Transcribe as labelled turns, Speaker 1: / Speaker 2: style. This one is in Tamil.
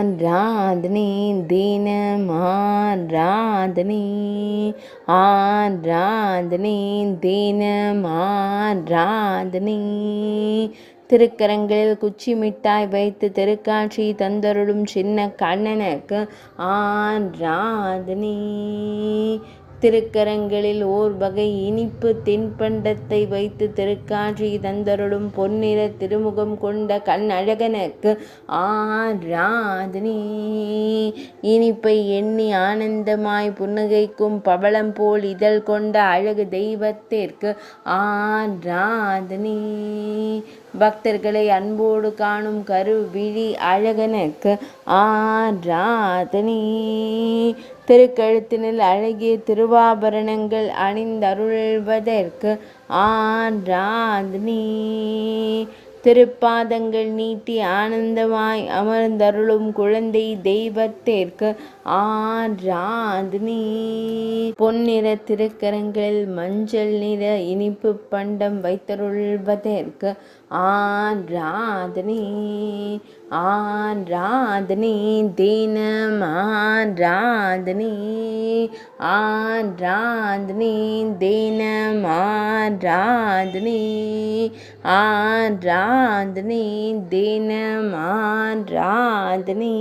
Speaker 1: ஆராதனை தினம் ஆராதனை ஆராதனை தினம் ஆராதனை திருக்கரங்களில் குச்சி மிட்டாய் வைத்து திருக்காட்சி தந்தருளும் சின்ன கண்ணனுக்கு ஆராதனை திருக்கரங்களில் ஓர் வகை இனிப்பு தின்பண்டத்தை வைத்து திருக்காட்சி தந்தருளும் பொன்னிற திருமுகம் கொண்ட கண்ணழகனுக்கு ஆராதனை இனிப்பை எண்ணி ஆனந்தமாய் புன்னகைக்கும் பவளம் போல் இதழ் கொண்ட அழகு தெய்வத்திற்கு ஆராதனை பக்தர்களை அன்போடு காணும் கருவிழி அழகனுக்கு ஆராதனை திருக்கழுத்தினில் அழகிய திருவாபரணங்கள் அணிந்தருள்வதற்கு ஆராதனை திருப்பாதங்கள் நீட்டி ஆனந்தமாய் அமர்ந்தருளும் குழந்தை தெய்வத்திற்கு ஆராதனை பொன்னிற திருக்கரங்களில் மஞ்சள் நிற இனிப்பு பண்டம் வைத்தருள்வதற்கு ஆராதனை ஆராதனை தினம் ஆராதனை ஆராதனை தினம் ஆராதனை ஆராதனை தினம் ஆராதனை